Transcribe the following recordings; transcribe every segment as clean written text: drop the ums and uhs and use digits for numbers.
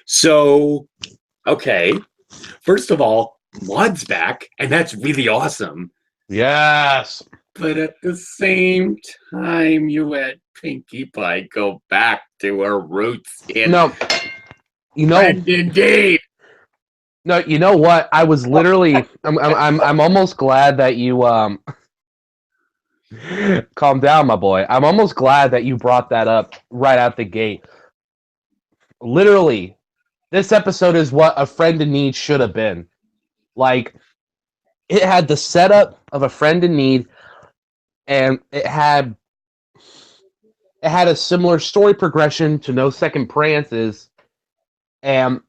So, okay. First of all, Maud's back, and that's really awesome. Yes. But at the same time, you let Pinkie Pie go back to her roots in Friend Indeed. No, you know what? I was literally. I'm almost glad that you calm down, my boy. I'm almost glad that you brought that up right out the gate. Literally, this episode is what A Friend in Need should have been. Like, it had the setup of A Friend in Need, and it had a similar story progression to No Second Prances, and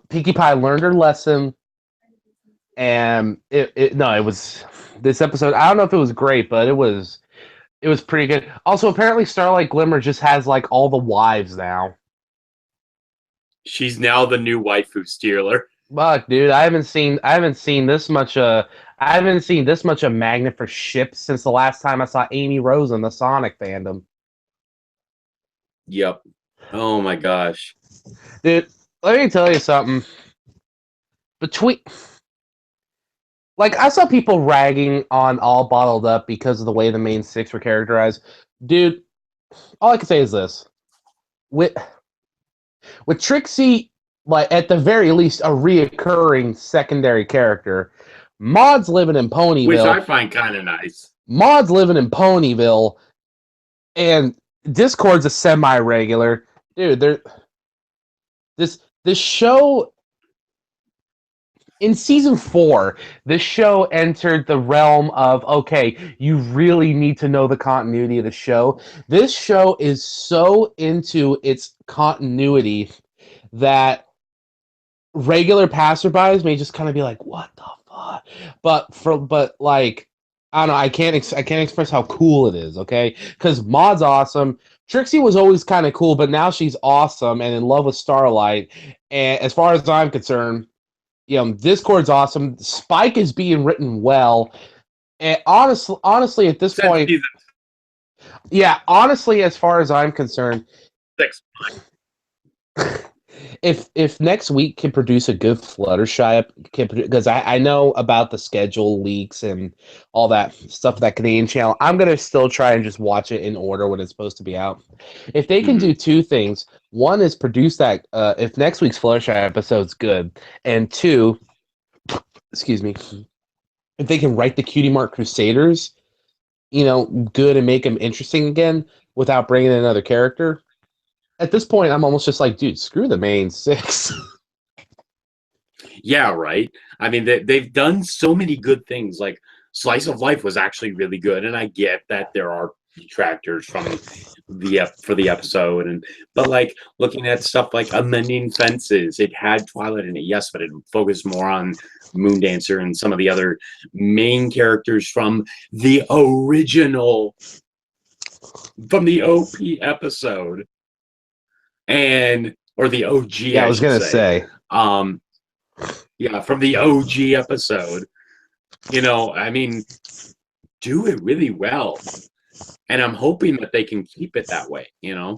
Pinkie Pie learned her lesson, and it was this episode. I don't know if it was great, but it was pretty good. Also, apparently, Starlight Glimmer just has like all the wives now. She's now the new waifu stealer. Fuck, dude, I haven't seen this much. I haven't seen this much of magnet for ships since the last time I saw Amy Rose in the Sonic fandom. Yep. Oh my gosh, Dude, let me tell you something. Like, I saw people ragging on All Bottled Up because of the way the main six were characterized. Dude, all I can say is this: with Trixie, like, at the very least, a reoccurring secondary character. Maud's living in Ponyville, which I find kind of nice. Maud's living in Ponyville, and Discord's a semi-regular. Dude, this show in season 4, this show entered the realm of, okay, you really need to know the continuity of the show. This show is so into its continuity that regular passerbys may just kind of be like, "What the fuck?" But like, I don't know. I can't express how cool it is. Okay, because Maud's awesome. Trixie was always kind of cool, but now she's awesome and in love with Starlight. And as far as I'm concerned, Discord's awesome. Spike is being written well. And honestly, at this point, yeah, honestly, as far as I'm concerned, 6. if next week can produce a good Fluttershy, because I know about the schedule leaks and all that stuff, that Canadian channel, I'm gonna still try and just watch it in order when it's supposed to be out. If they can do two things, one is produce that if next week's Fluttershy episode's good, and two, excuse me, if they can write the Cutie Mark Crusaders, good and make them interesting again without bringing in another character. At this point, I'm almost just like, dude, screw the main 6. Yeah, right. I mean, they've done so many good things. Like Slice of Life was actually really good, and I get that there are detractors from for the episode, but like looking at stuff like Amending Fences, it had Twilight in it, yes, but it focused more on Moondancer and some of the other main characters from the original, from the OP episode. Or the OG, yeah, I was gonna say. Yeah, from the OG episode. I mean, do it really well. And I'm hoping that they can keep it that way, I'm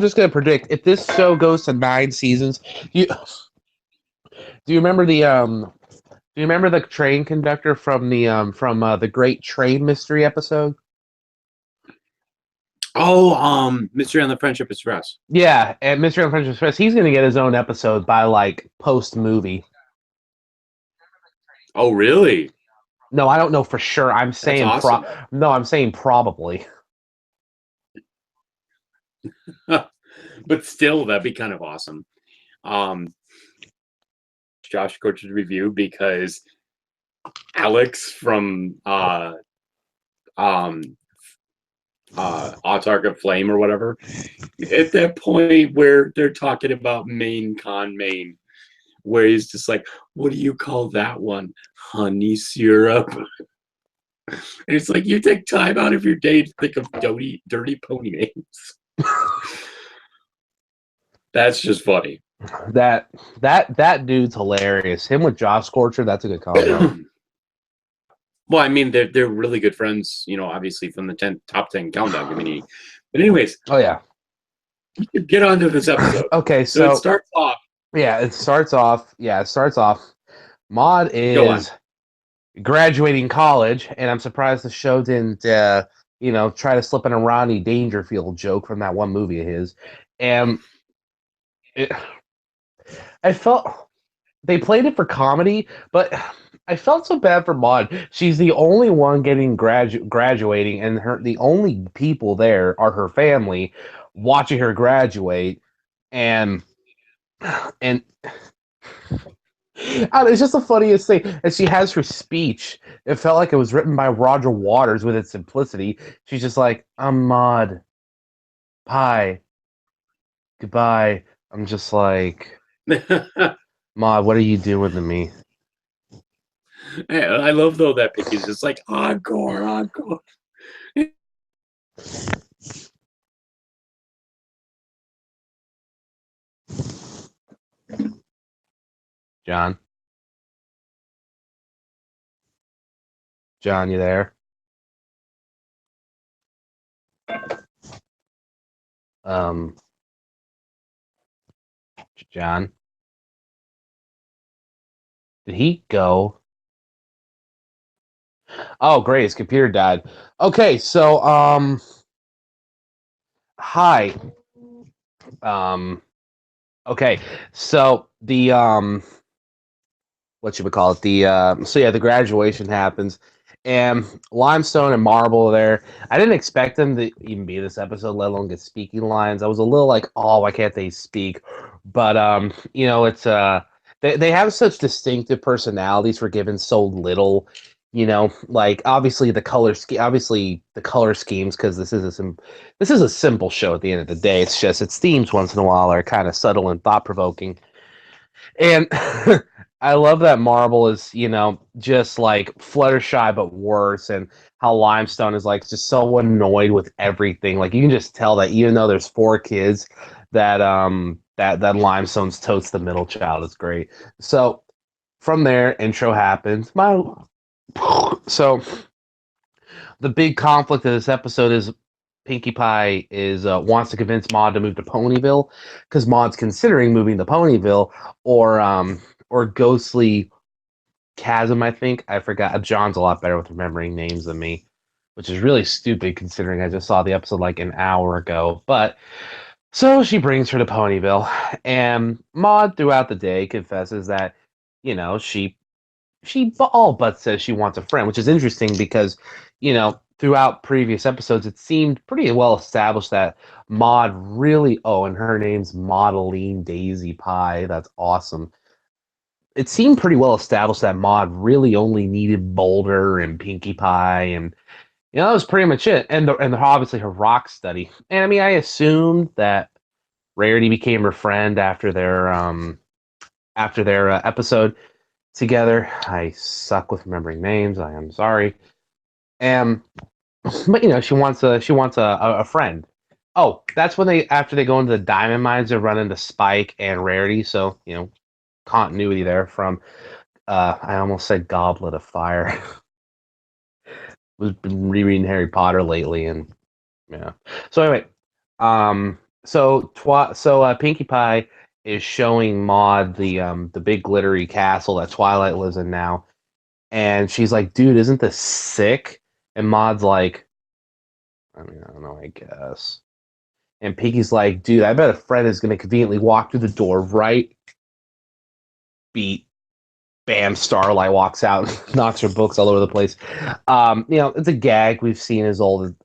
just gonna predict, if this show goes to 9 seasons, do you remember the train conductor from the Great Train Mystery episode? Oh, Mystery on the Friendship Express. Yeah, and Mystery on the Friendship Express, he's gonna get his own episode by like post movie. Oh, really? No, I don't know for sure. I'm saying awesome. I'm saying probably. But still, that'd be kind of awesome. Josh Coach's review, because Alex from Autark of Flame or whatever, at that point where they're talking about main con main, where he's just like, what do you call that one? Honey syrup. And it's like, you take time out of your day to think of dirty pony names. That's just funny. That dude's hilarious. Him with Josh Scorcher, that's a good combo. Well, I mean, they're really good friends, obviously from the top 10 countdown community. But anyways, oh yeah, Get on to this episode. Okay, So it so starts off. yeah, it starts off. Yeah, it starts off. Maud Go on. is graduating college, and I'm surprised the show didn't, try to slip in a Ronnie Dangerfield joke from that one movie of his. And it, I felt they played it for comedy, but I felt so bad for Maud. She's the only one getting graduating, and the only people there are her family watching her graduate, and and it's just the funniest thing. And she has her speech. It felt like it was written by Roger Waters with its simplicity. She's just like, I'm Maud. Pie. Goodbye. I'm just like, Maud, what are you doing to me? I love though that Pinkie's just like encore, encore. John? John, you there? Um, John? Did he go? Oh, great, his computer died. Okay, so, hi. Um, okay, so what should we call it? The graduation happens, and Limestone and Marble are there. I didn't expect them to even be this episode, let alone get speaking lines. I was a little like, oh, why can't they speak? But it's they have such distinctive personalities for given so little. Like obviously the color schemes, because this is a simple show at the end of the day. It's just its themes once in a while are kind of subtle and thought provoking. And I love that Marble is, just like Fluttershy but worse, and how Limestone is like just so annoyed with everything. Like you can just tell that even though there's four kids, that Limestone's totes the middle child is great. So from there, intro happens. So the big conflict of this episode is Pinkie Pie is wants to convince Maud to move to Ponyville because Maud's considering moving to Ponyville or Ghostly Chasm. I think I forgot. John's a lot better with remembering names than me, which is really stupid considering I just saw the episode like an hour ago. But so she brings her to Ponyville, and Maud throughout the day confesses that she all but says she wants a friend, which is interesting because, throughout previous episodes, it seemed pretty well established that Maud really, oh, and her name's Maudeline Daisy Pie. That's awesome. It seemed pretty well established that Maud really only needed Boulder and Pinkie Pie, and that was pretty much it. And obviously her rock study. And I mean, I assumed that Rarity became her friend after their episode together. I suck with remembering names. I am sorry. And but she wants a friend. Oh, that's when after they go into the diamond mines, they run into Spike and Rarity. So continuity there from I almost said Goblet of Fire. Was been rereading Harry Potter lately, and yeah. So anyway, Pinkie Pie is showing Maud the big glittery castle that Twilight lives in now, and she's like, "Dude, isn't this sick?" And Maud's like, "I mean, I don't know, I guess." And Pinkie's like, "Dude, I bet a friend is gonna conveniently walk through the door, right?" Beat. Bam, Starlight walks out, knocks her books all over the place. It's a gag we've seen as old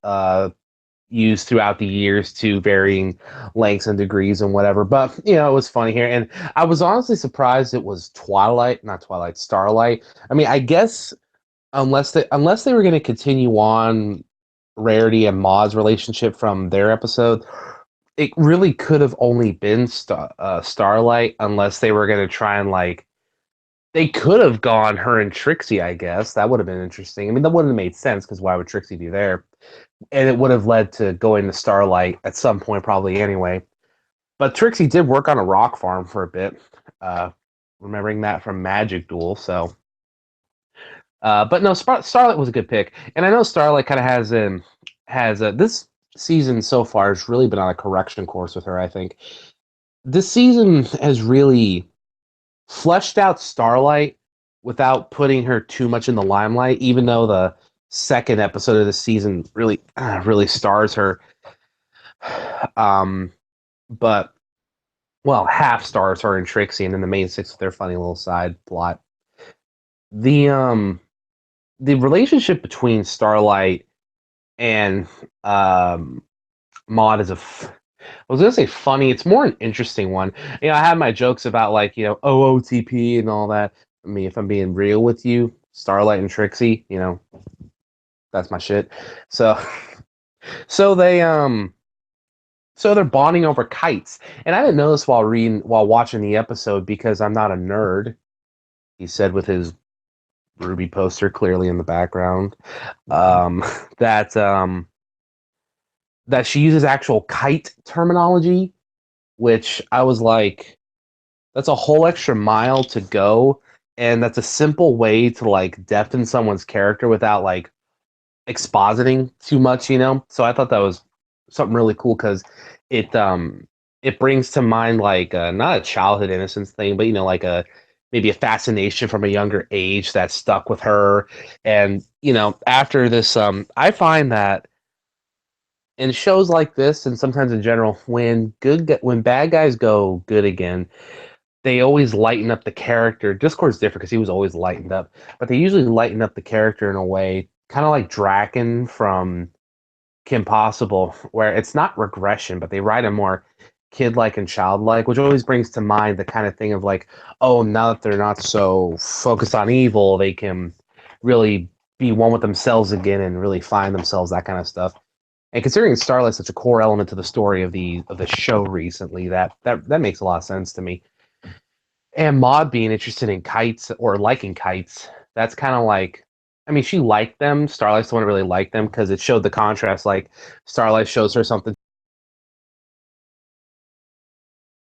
used throughout the years to varying lengths and degrees and whatever. But it was funny here, and I was honestly surprised it was Twilight, not Twilight, Starlight. I mean, I guess unless they were going to continue on Rarity and Maud's relationship from their episode, it really could have only been Starlight, unless they were going to try and like. They could have gone her and Trixie, I guess. That would have been interesting. I mean, that wouldn't have made sense because why would Trixie be there? And it would have led to going to Starlight at some point, probably anyway. But Trixie did work on a rock farm for a bit, remembering that from Magic Duel. So, but no, Starlight was a good pick, and I know Starlight kind of has this. season so far has really been on a correction course with her, I think. This season has really fleshed out Starlight without putting her too much in the limelight, even though the second episode of the season really stars her. But well, half stars her and Trixie, and then the main six with their funny little side plot. The relationship between Starlight and Maud is I was gonna say funny. It's more an interesting one. I have my jokes about like OOTP and all that. I mean, if I'm being real with you, Starlight and Trixie, that's my shit. So, so they so they're bonding over kites, and I didn't know this while watching the episode because I'm not a nerd. He said with his Ruby poster clearly in the background, that that she uses actual kite terminology, which I was like, that's a whole extra mile to go, and that's a simple way to like deafen someone's character without like expositing too much. So I thought that was something really cool because it brings to mind like not a childhood innocence thing, but like a maybe a fascination from a younger age that stuck with her. And after this, I find that in shows like this, and sometimes in general, when bad guys go good again, they always lighten up the character. Discord's different because he was always lightened up, but they usually lighten up the character in a way, kind of like Draken from Kim Possible, where it's not regression, but they write him more kid-like and childlike, which always brings to mind the kind of thing of like, oh, now that they're not so focused on evil, they can really be one with themselves again and really find themselves, that kind of stuff. And considering Starlight's such a core element to the story of the show recently, that makes a lot of sense to me. And Maud being interested in kites or liking kites, that's kind of like, I mean, she liked them. Starlight's the one who really liked them because it showed the contrast. Like, Starlight shows her something